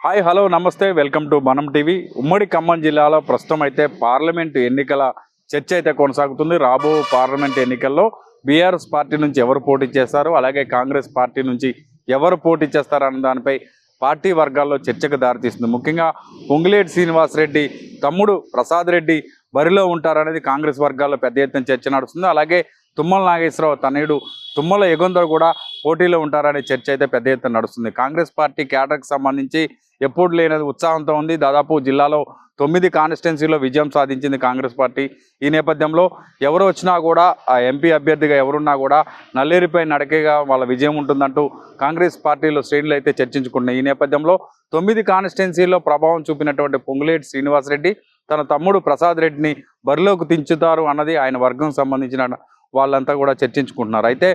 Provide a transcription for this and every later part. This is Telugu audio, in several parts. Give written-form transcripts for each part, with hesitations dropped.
హాయ్ హలో నమస్తే వెల్కమ్ టు మనం టీవీ. ఉమ్మడి ఖమ్మం జిల్లాలో ప్రస్తుతం అయితే పార్లమెంటు ఎన్నికల చర్చ అయితే కొనసాగుతుంది. రాబో పార్లమెంట్ ఎన్నికల్లో బీఆర్ఎస్ పార్టీ నుంచి ఎవరు పోటీ చేస్తారు, అలాగే కాంగ్రెస్ పార్టీ నుంచి ఎవరు పోటీ చేస్తారన్న దానిపై పార్టీ వర్గాల్లో చర్చకు దారితీస్తుంది. ముఖ్యంగా పొంగులేటి శ్రీనివాసరెడ్డి తమ్ముడు ప్రసాద్ రెడ్డి బరిలో ఉంటారనేది కాంగ్రెస్ వర్గాల్లో పెద్ద ఎత్తున చర్చ నడుస్తుంది. అలాగే తుమ్మల నాగేశ్వరరావు తనయుడు తుమ్మల యుగంధర్ కూడా పోటీలో ఉంటారనే చర్చ అయితే పెద్ద ఎత్తున నడుస్తుంది. కాంగ్రెస్ పార్టీ క్యాడర్కి సంబంధించి ఎప్పుడు లేనది ఉత్సాహంతో ఉంది. దాదాపు జిల్లాలో 9 కాన్స్టిట్యున్సీలో విజయం సాధించింది కాంగ్రెస్ పార్టీ. ఈ నేపథ్యంలో ఎవరు వచ్చినా కూడా ఆ ఎంపీ అభ్యర్థిగా ఎవరున్నా కూడా నల్లేరుపై నడకేగా వాళ్ళ విజయం ఉంటుందంటూ కాంగ్రెస్ పార్టీలో శ్రేణులు అయితే చర్చించుకుంటున్నాయి. ఈ నేపథ్యంలో 9 కాన్స్టిట్యున్సీలో ప్రభావం చూపినటువంటి పొంగులేటి శ్రీనివాసరెడ్డి తన తమ్ముడు ప్రసాద్ రెడ్డిని బరిలోకి దించుతారు అన్నది ఆయన వర్గం సంబంధించిన వాళ్ళంతా కూడా చర్చించుకుంటున్నారు. అయితే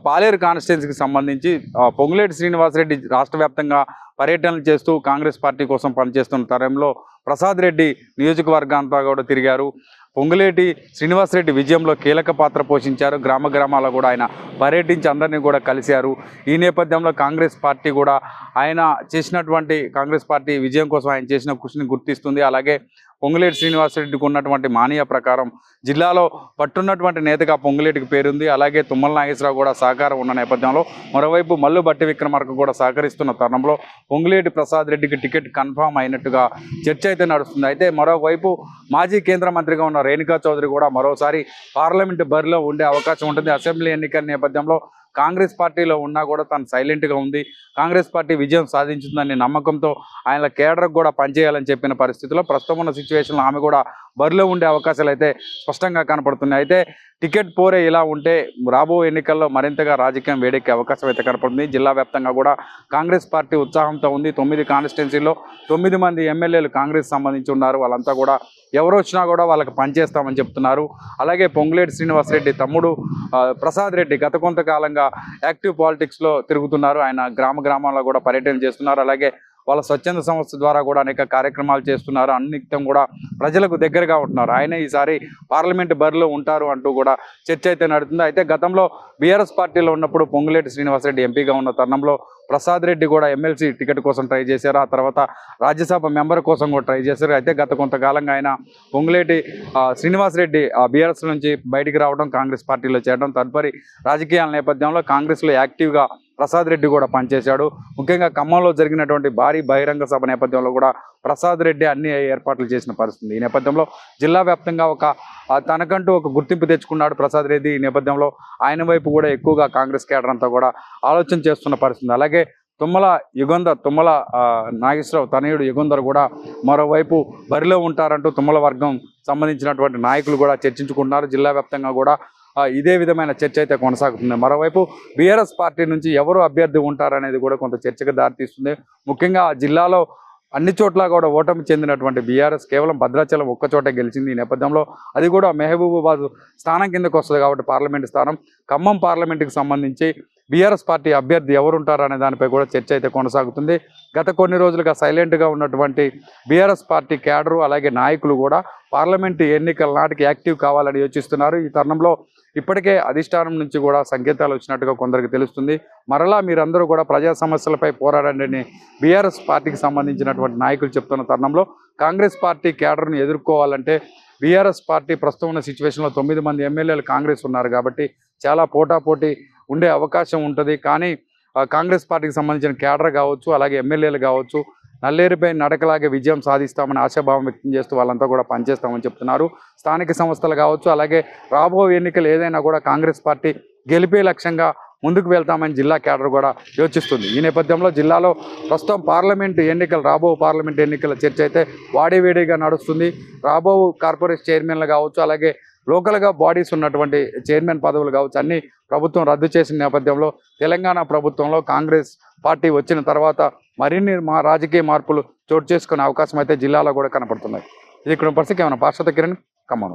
పాలేరు కాన్స్టిట్యున్సీకి సంబంధించి పొంగులేటి శ్రీనివాసరెడ్డి రాష్ట్ర వ్యాప్తంగా పర్యటనలు చేస్తూ కాంగ్రెస్ పార్టీ కోసం పనిచేస్తున్న తరంలో ప్రసాద్ రెడ్డి నియోజకవర్గంతా కూడా తిరిగారు. పొంగులేటి శ్రీనివాసరెడ్డి విజయంలో కీలక పాత్ర పోషించారు. గ్రామ గ్రామాల్లో కూడా ఆయన పర్యటించి అందరినీ కూడా కలిశారు. ఈ నేపథ్యంలో కాంగ్రెస్ పార్టీ కూడా ఆయన చేసినటువంటి కాంగ్రెస్ పార్టీ విజయం కోసం ఆయన చేసిన కృషిని గుర్తిస్తుంది. అలాగే పొంగులేటి శ్రీనివాసరెడ్డికి ఉన్నటువంటి మానియా ప్రకారం జిల్లాలో పట్టున్నటువంటి నేతగా పొంగులేటికి పేరుంది. అలాగే తుమ్మల నాగేశ్వరరావు కూడా సహకారం ఉన్న నేపథ్యంలో మరోవైపు మల్లు బట్టి విక్రమార్క కూడా సహకరిస్తున్న తరుణంలో పొంగులేటి ప్రసాద్ రెడ్డికి టికెట్ కన్ఫామ్ అయినట్టుగా చర్చ అయితే నడుస్తుంది. అయితే మరోవైపు మాజీ కేంద్ర మంత్రిగా ఉన్న రేణుకా చౌదరి కూడా మరోసారి పార్లమెంటు బరిలో ఉండే అవకాశం ఉంటుంది. అసెంబ్లీ ఎన్నికల నేపథ్యంలో కాంగ్రెస్ పార్టీలో ఉన్నా కూడా తను సైలెంట్గా ఉంది. కాంగ్రెస్ పార్టీ విజయం సాధించుతుందనే నమ్మకంతో ఆయన కేడర్కు కూడా పనిచేయాలని చెప్పిన పరిస్థితిలో ప్రస్తుతం ఉన్న సిచ్యువేషన్లో ఆమె కూడా బరిలో ఉండే అవకాశాలు అయితే స్పష్టంగా కనపడుతున్నాయి. అయితే టికెట్ పోరే ఇలా ఉంటే రాబో ఎన్నికల్లో మరింతగా రాజకీయం వేడెక్కే అవకాశం అయితే కనపడుతుంది. జిల్లా వ్యాప్తంగా కూడా కాంగ్రెస్ పార్టీ ఉత్సాహంతో ఉంది. 9 కాన్స్టిట్యున్సీలో 9 మంది ఎమ్మెల్యేలు కాంగ్రెస్ సంబంధించి ఉన్నారు. వాళ్ళంతా కూడా ఎవరు వచ్చినా కూడా వాళ్ళకి పనిచేస్తామని చెప్తున్నారు. అలాగే పొంగులేటి శ్రీనివాసరెడ్డి తమ్ముడు ప్రసాద్ రెడ్డి గత కొంతకాలంగా యాక్టివ్ పాలిటిక్స్లో తిరుగుతున్నారు. ఆయన గ్రామాల్లో కూడా పర్యటన చేస్తున్నారు. అలాగే వాళ్ళ స్వచ్ఛంద సంస్థ ద్వారా కూడా అనేక కార్యక్రమాలు చేస్తున్నారు. అన్నితం కూడా ప్రజలకు దగ్గరగా ఉంటున్నారు. ఆయన ఈసారి పార్లమెంటు బరిలో ఉంటారు అంటూ కూడా చర్చ అయితే నడుతుంది. అయితే గతంలో బీఆర్ఎస్ పార్టీలో ఉన్నప్పుడు పొంగులేటి శ్రీనివాసరెడ్డి ఎంపీగా ఉన్న తరుణంలో ప్రసాద్ రెడ్డి కూడా ఎమ్మెల్సీ టికెట్ కోసం ట్రై చేశారు. ఆ తర్వాత రాజ్యసభ మెంబర్ కోసం కూడా ట్రై చేశారు. అయితే గత కొంతకాలంగా ఆయన పొంగులేటి శ్రీనివాసరెడ్డి బీఆర్ఎస్ నుంచి బయటికి రావడం, కాంగ్రెస్ పార్టీలో చేరడం, తదుపరి రాజకీయాల నేపథ్యంలో కాంగ్రెస్లో యాక్టివ్గా ప్రసాద్ రెడ్డి కూడా పనిచేశాడు. ముఖ్యంగా ఖమ్మంలో జరిగినటువంటి భారీ బహిరంగ సభ నేపథ్యంలో కూడా ప్రసాద్ రెడ్డి అన్ని ఏర్పాట్లు చేసిన పరిస్థితి. ఈ నేపథ్యంలో జిల్లా వ్యాప్తంగా తనకంటూ ఒక గుర్తింపు తెచ్చుకున్నాడు ప్రసాద్ రెడ్డి. ఈ నేపథ్యంలో ఆయన వైపు కూడా ఎక్కువగా కాంగ్రెస్ కేడర్ అంతా కూడా ఆలోచన చేస్తున్న పరిస్థితి. అలాగే తుమ్మల నాగేశ్వరరావు తనయుడు యుగంధర్ కూడా మరోవైపు బరిలో ఉంటారంటూ తుమ్మల వర్గం సంబంధించినటువంటి నాయకులు కూడా చర్చించుకుంటున్నారు. జిల్లా వ్యాప్తంగా కూడా ఇదే విధమైన చర్చ అయితే కొనసాగుతుంది. మరోవైపు బీఆర్ఎస్ పార్టీ నుంచి ఎవరు అభ్యర్థి ఉంటారనేది కూడా కొంత చర్చకు దారితీస్తుంది. ముఖ్యంగా జిల్లాలో అన్ని చోట్ల కూడా ఓటమి చెందినటువంటి బీఆర్ఎస్ కేవలం భద్రాచలం ఒక్కచోటే గెలిచింది. ఈ నేపథ్యంలో అది కూడా మహబూబాబాద్ స్థానం కిందకు వస్తుంది కాబట్టి పార్లమెంటు స్థానం. ఖమ్మం పార్లమెంటుకి సంబంధించి బీఆర్ఎస్ పార్టీ అభ్యర్థి ఎవరుంటారనే దానిపై కూడా చర్చ అయితే కొనసాగుతుంది. గత కొన్ని రోజులుగా సైలెంట్గా ఉన్నటువంటి బీఆర్ఎస్ పార్టీ క్యాడరు అలాగే నాయకులు కూడా పార్లమెంటు ఎన్నికల నాటికి యాక్టివ్ కావాలని యోచిస్తున్నారు. ఈ తరుణంలో ఇప్పటికే అధిష్టానం నుంచి కూడా సంకేతాలు వచ్చినట్టుగా కొందరికి తెలుస్తుంది. మరలా మీరందరూ కూడా ప్రజా సమస్యలపై పోరాడండి బీఆర్ఎస్ పార్టీకి సంబంధించినటువంటి నాయకులు చెప్తున్న తరుణంలో కాంగ్రెస్ పార్టీ క్యాడర్ను ఎదుర్కోవాలంటే బీఆర్ఎస్ పార్టీ ప్రస్తుతం ఉన్న సిచ్యువేషన్లో 9 మంది ఎమ్మెల్యేలు కాంగ్రెస్ ఉన్నారు కాబట్టి చాలా పోటాపోటీ ఉండే అవకాశం ఉంటుంది. కానీ కాంగ్రెస్ పార్టీకి సంబంధించిన క్యాడర్ కావచ్చు, అలాగే ఎమ్మెల్యేలు కావచ్చు, నల్లేరుపై నడకలాగే విజయం సాధిస్తామని ఆశాభావం వ్యక్తం చేస్తూ వాళ్ళంతా కూడా పనిచేస్తామని చెప్తున్నారు. స్థానిక సంస్థలు కావచ్చు, అలాగే రాబో ఎన్నికలు ఏదైనా కూడా కాంగ్రెస్ పార్టీ గెలిపే లక్ష్యంగా ముందుకు వెళ్తామని జిల్లా క్యాడర్ కూడా యోచిస్తుంది. ఈ నేపథ్యంలో జిల్లాలో ప్రస్తుతం రాబో పార్లమెంట్ ఎన్నికల చర్చ అయితే వాడివేడిగా నడుస్తుంది. రాబో కార్పొరేషన్ చైర్మన్లు కావచ్చు, అలాగే లోకల్గా బాడీస్ ఉన్నటువంటి చైర్మన్ పదవులు కావచ్చు అన్నీ ప్రభుత్వం రద్దు చేసిన నేపథ్యంలో తెలంగాణ ప్రభుత్వంలో కాంగ్రెస్ పార్టీ వచ్చిన తర్వాత మరిన్ని రాజకీయ మార్పులు చోటు చేసుకునే అవకాశం అయితే జిల్లాలో కూడా కనపడుతున్నాయి. ఇది ఇక్కడ పరిస్థితి. ఏమైనా పార్శ్వత కిరణ్ ఖమ్మం.